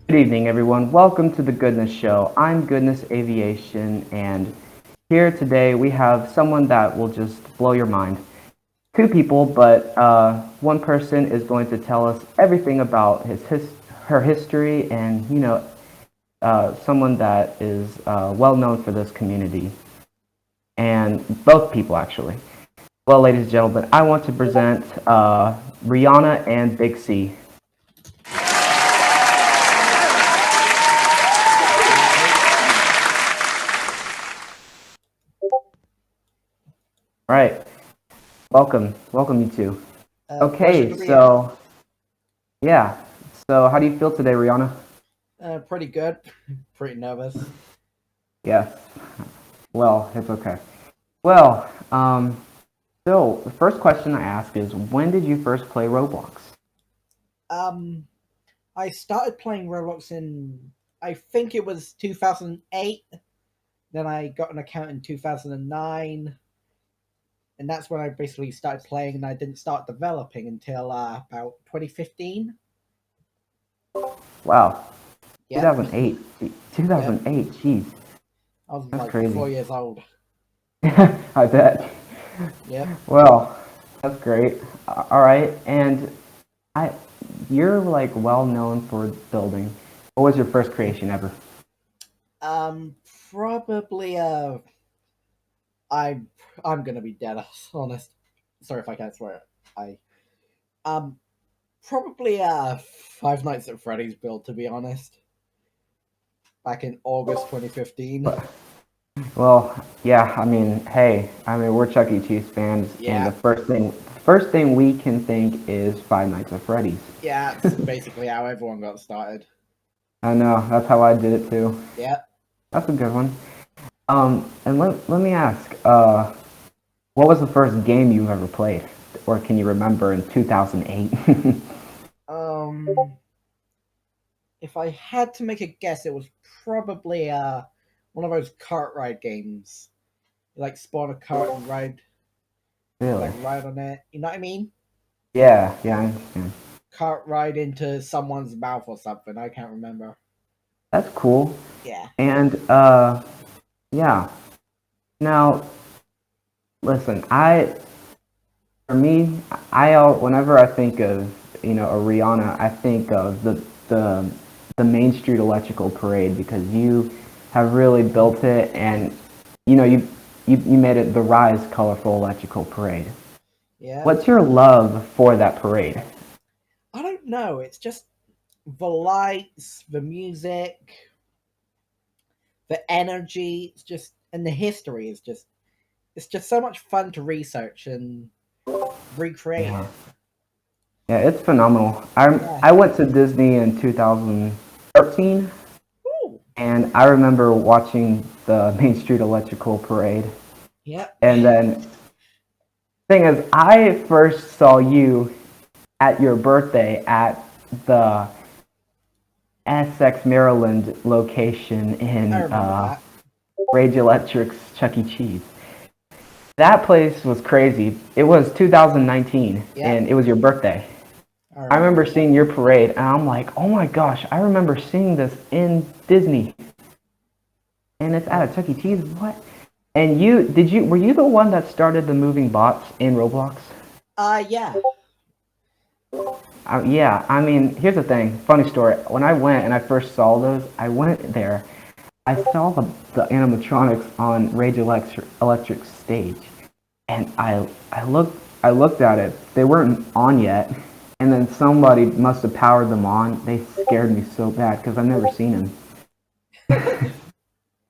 Good evening, everyone. Welcome to the Goodness Show. I'm Goodness Aviation, and here today we have someone that will just blow your mind. Two people, but one person is going to tell us everything about her history, and someone that is well known for this community, and both people actually. Well, ladies and gentlemen, I want to present Rianna and Bigc. All right. Welcome you two. Pleasure Okay, to be here. yeah. So how do you feel today, Rihanna? Pretty good. Pretty nervous. Yes. Well, it's okay. Well, so the first question I ask is, when did you first play Roblox? Um, I started playing Roblox in, I think it was 2008. Then I got an account in 2009. And that's when I basically started playing, and I didn't start developing until about 2015. Wow, Yep. 2008. Yep. 2008. Jeez, I was that's like crazy. 4 years old. I bet. Yep. Well, that's great. All right, and I, you're like well known for building. What was your first creation ever? Um, Probably, I'm, I'm gonna be dead honest. Sorry if I can't swear. I, um, Probably Five Nights at Freddy's build, to be honest. Back in August 2015. Well, yeah, hey, we're Chuck E. Cheese fans, and Yeah, first thing we can think is Five Nights at Freddy's. yeah, it's basically how everyone got started. I know, that's how I did it too. Yeah. That's a good one. And let me ask, what was the first game you've ever played, or can you remember in 2008? Um, if I had to make a guess, it was probably one of those cart ride games. You like spawn a cart and ride, Really? like ride on it. You know what I mean? Yeah, I understand. Cart ride into someone's mouth or something. I can't remember. That's cool. Yeah. And yeah. Now, listen, for me, whenever I think of a Rihanna, I think of the the Main Street Electrical Parade because you have really built it, and you made it the Rise Colorful Electrical Parade. Yeah. What's your love for that parade? I don't know. It's just the lights, the music, the energy. It's just, and the history is just, it's just so much fun to research and recreate Yeah, it. yeah, it's phenomenal. Yeah. I went to Disney in 2013, Ooh. and I remember watching the Main Street Electrical Parade, Yep. and then thing is, I first saw you at your birthday at the Essex, Maryland location I in remember that. Rage Electric's Chuck E. Cheese. That place was crazy. It was 2019, Yep. and it was your birthday. I I remember remember that. seeing your parade, and I'm like, oh my gosh, I remember seeing this in Disney, and it's at Yep. a Chuck E. Cheese. What? And were you the one that started the moving bots in Roblox? Yeah. Yeah, here's the thing. Funny story. When I went and I first saw those, I went there. I saw the animatronics on Electric's stage, and I looked at it. They weren't on yet, and then somebody must have powered them on. They scared me so bad because I've never seen them.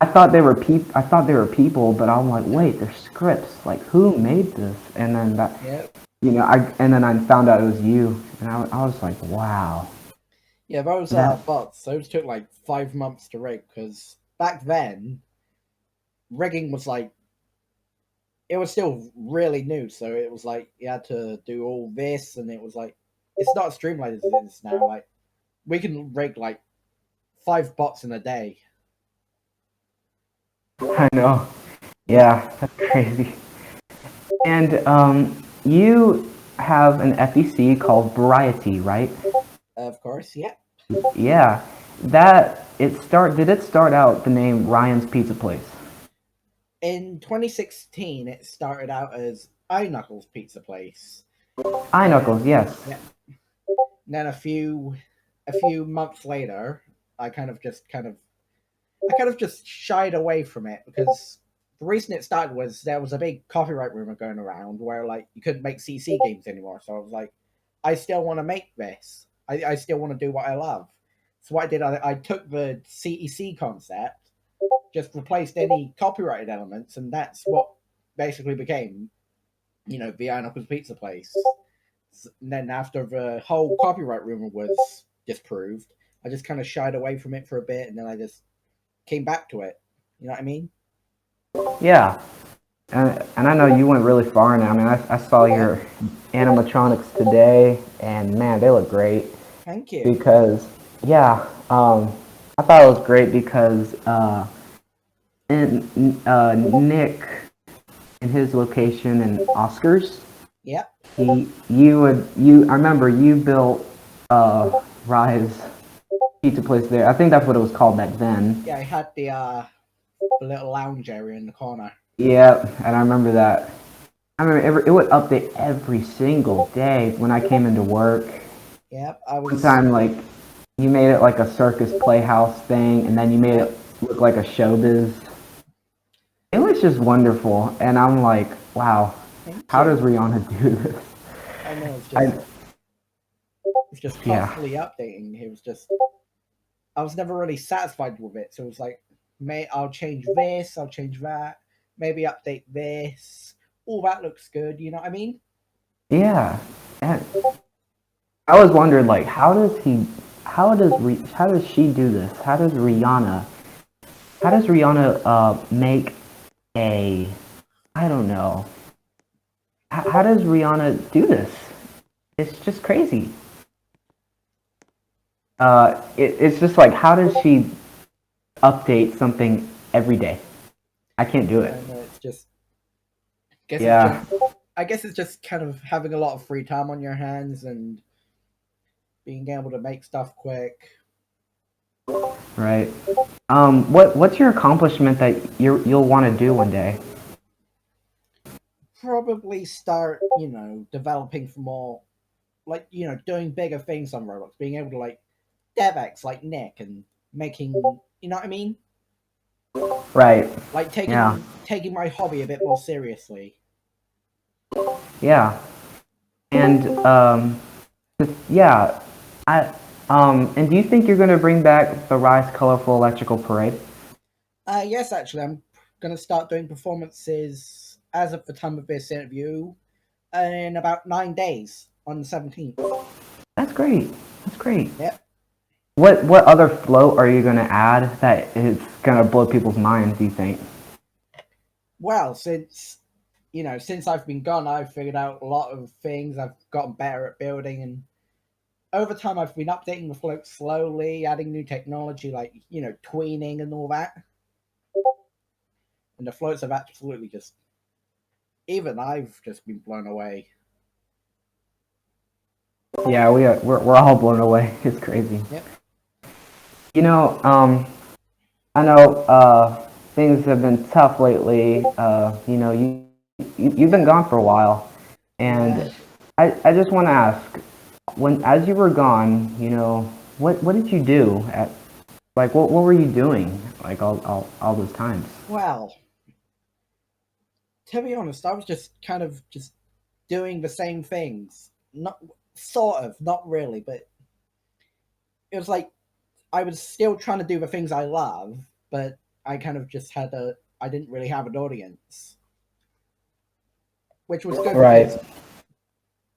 I thought they were people, but I'm like, wait, they're scripts. Like, who made this? And then Yep. and then I found out it was you, and I was like, wow, Yeah, those that bots, those took like 5 months to rig because back then rigging was like, it was still really new, so it was like you had to do all this, and it was like, it's not as streamlined as it is now. Like, we can rig like 5 bots in a day. I know. Yeah. Yeah, that's crazy. And you have an FEC called Variety, right? Of course. Yeah. Yeah. Did it start out the name Ryan's Pizza Place? In 2016, it started out as Knuckles Pizza Place. Eye Knuckles, And yes. yeah, then a few months later, I kind of just shied away from it because the reason it started was there was a big copyright rumor going around where like you couldn't make CC games anymore. So I was like, I still want to make this. I still want to do what I love. So what I did, I took the CEC concept, just replaced any copyrighted elements, and that's what basically became, the Knuckles Pizza Place. And then after the whole copyright rumor was disproved, I just kind of shied away from it for a bit, and then I just came back to it. You know what I mean? Yeah. And I know you went really far now. I mean, I saw Yeah. your animatronics today, and man, they look great. Thank you. Because, yeah, I thought it was great because Nick, in his location in Oscars, Yep. I remember you built Rise Pizza Place there. I think that's what it was called back then. Yeah, I had the little lounge area in the corner. Yeah, and I remember that. I remember it would update every single day when I came into work. Yep. I One was. time, like, you made it like a circus playhouse thing, and then you made Yep. it look like a showbiz. It was just wonderful, and I'm like, wow, Thank how does you. Rihanna do this? I know I it's just yeah, constantly updating. It was just I was never really satisfied with it. So it was like, I'll change this, I'll change that, maybe update this. All that looks good. You know what I mean? yeah. And I was wondering, like, how does she do this? How does Rihanna make a, I don't know, how does Rihanna do this? It's just crazy. It's just like, how does she update something every day? I can't do it. And it's just guess it's just Yeah, I guess it's just kind of having a lot of free time on your hands and being able to make stuff quick. right. What's your accomplishment that you'll want to do one day? Probably start, developing for more, like, doing bigger things on Roblox, being able to like DevX like Nick and making, you know what I mean? Right. Like Yeah. taking my hobby a bit more seriously. Yeah. And yeah, I and do you think you're going to bring back the Rise Colorful Electrical Parade? Yes, actually, I'm gonna start doing performances as of the time of this interview in about 9 days on the 17th. That's great. That's great. Yep. What other float are you going to add that is going to blow people's minds, do you think? Well, since I've been gone, I've figured out a lot of things. I've gotten better at building, and over time, I've been updating the float slowly, adding new technology like tweening and all that. And the floats have absolutely just, even I've just been blown away. Yeah, we're all blown away. It's crazy. Yep. You know, I know things have been tough lately. You've been Yeah. gone for a while, Yeah. and I just want to ask, when as you were gone, what did you do at like what were you doing like all those times? Well, to be honest, I was just kind of just doing the same things. Not sort of, not really, but it was like I was still trying to do the things I love, but I kind of just I didn't really have an audience, which was good Right. because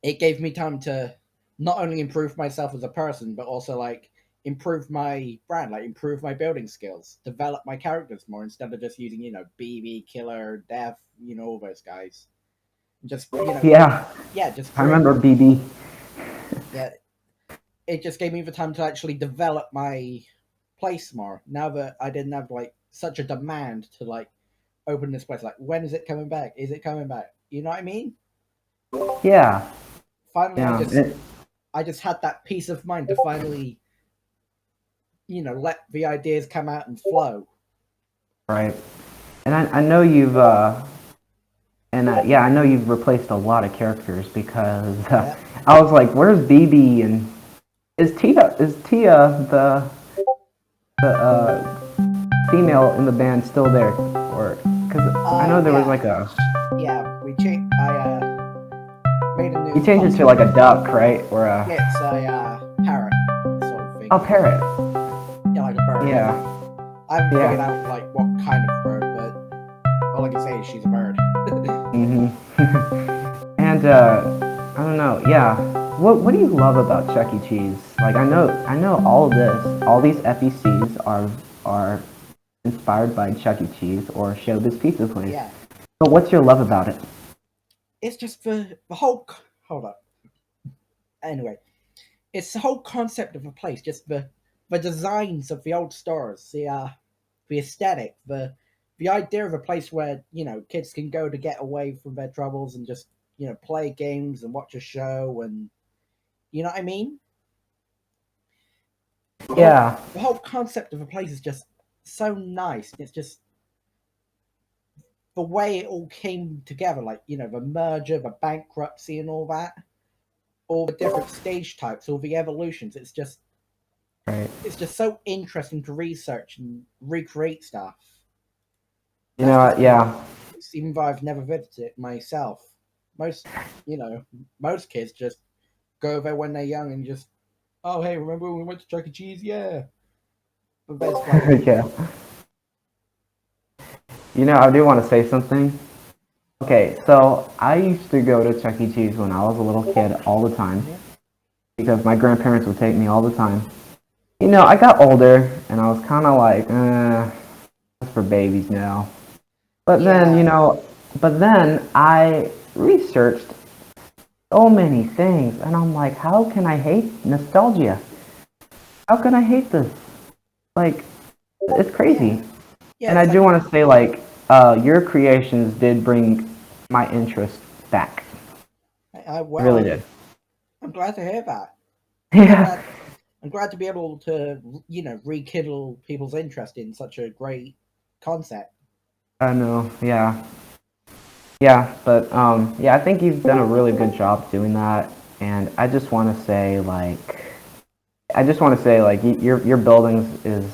it gave me time to not only improve myself as a person, but also like improve my brand, like improve my building skills, develop my characters more instead of just using, BB, Killer, Death, all those guys. Just, Yeah, yeah, just I create, remember BB. yeah, it just gave me the time to actually develop my place more. Now that I didn't have like such a demand to like open this place, like when is it coming back? Is it coming back? You know what I mean? Yeah, Finally, yeah, I just had that peace of mind to finally let the ideas come out and flow. Right. And I know you've I know you've replaced a lot of characters because Yeah. I was like, where's BB and is Tia the female in the band still there, or because I know there was Yeah. like a Yeah, we changed. I made a new you changed it to costume. like a duck, right, or a Yeah, it's a parrot sort of thing. a parrot. Yeah, like a bird. Yeah, I haven't figured yeah. out like what kind of bird, but all I can say is she's a bird. Mhm. And I don't know. Yeah. What do you love about Chuck E. Cheese? Like I know all of this. All these FECs are inspired by Chuck E. Cheese or Showbiz Pizza Place. Yeah, But what's your love about it? it's just the whole. Hold up. Anyway, it's the whole concept of a place. Just the designs of the old stores, the aesthetic, the idea of a place where kids can go to get away from their troubles and just play games and watch a show, and you know what I mean. The whole Yeah. the whole concept of a place is just so nice. It's just the way it all came together, like the merger, the bankruptcy, and all that, all the different stage types, all the evolutions. Right. It's just so interesting to research and recreate stuff. You That's know. just Yeah. even though I've never visited it myself. Most you know most kids just go there when they're young and just, oh hey, remember when we went to Chuck E. Cheese? Yeah, but there's like, Yeah. You know, I do want to say something. Okay, so I used to go to Chuck E. Cheese when I was a little kid all the time mhm, because my grandparents would take me all the time. You know, I got older and I was kind of like, that's for babies now. But then, yeah, I researched so many things and I'm like, how can I hate nostalgia? How can I hate this? Like, it's yeah, crazy. yeah. And I It's do like, want to say, like, your creations did bring my interest back. It really well, did. I'm glad to hear that. I'm Yeah, glad. I'm glad to be able to, rekindle people's interest in such a great concept. I know. Yeah, yeah. But yeah, I think you've done a really good job doing that. And I just want to say, like, your buildings is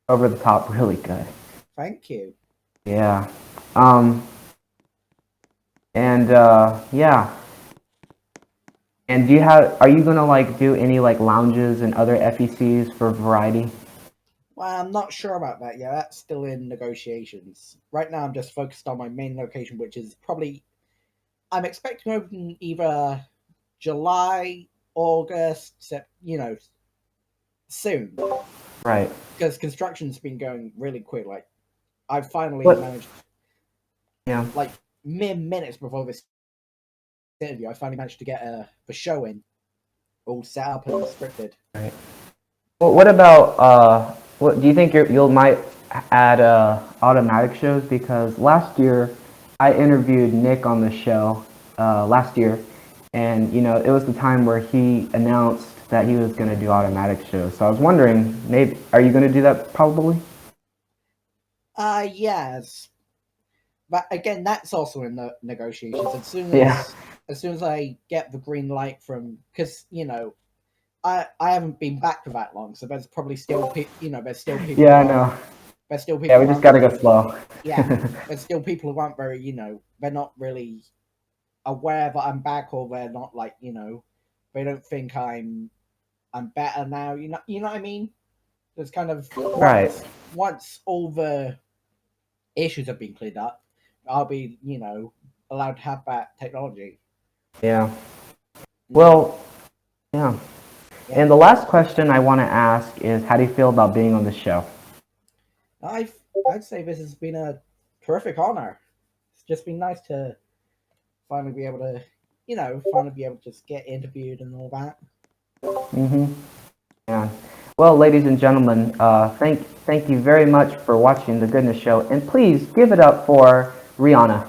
over the top, really good. Thank you. Yeah. Um. And yeah. And are you gonna like do any like lounges and other FECs for variety? Well, I'm not sure about that yet. That's still in negotiations. Right now, I'm just focused on my main location, which is probably, I'm expecting to open either July, August, soon, Right. because construction's been going really quick. Like, I finally What? managed, Yeah. like, mere minutes before this interview, I finally managed to get the show in, all set up and scripted. Right. Well, what about what do you think you'll might add automatic shows? Because last year I interviewed Nick on the show last year, and you know it was the time where he announced that he was going to do automatic shows. So I was wondering, maybe are you going to do that? Probably. Yes, but again, that's also in the negotiations. Yeah. As soon as I get the green light from, because I haven't been back for that long, so there's probably still there's still people Yeah, who I aren't know. there's still Yeah, people we who just aren't got to very, go slow. yeah, there's still people who aren't very, they're not really aware that I'm back, or they're not like, they don't think I'm better now. You know what I mean? There's kind of, Right. once all the issues have been cleared up, I'll be, allowed to have that technology. Yeah. Mm, Well, yeah. yeah, And the last question I want to ask is, how do you feel about being on the show? I I'd say this has been a terrific honor. It's just been nice to finally be able to, finally be able to just get interviewed and all that. Mm-hmm. Yeah. Well, ladies and gentlemen, thank you very much for watching the Goodness Show, and please give it up for Rianna.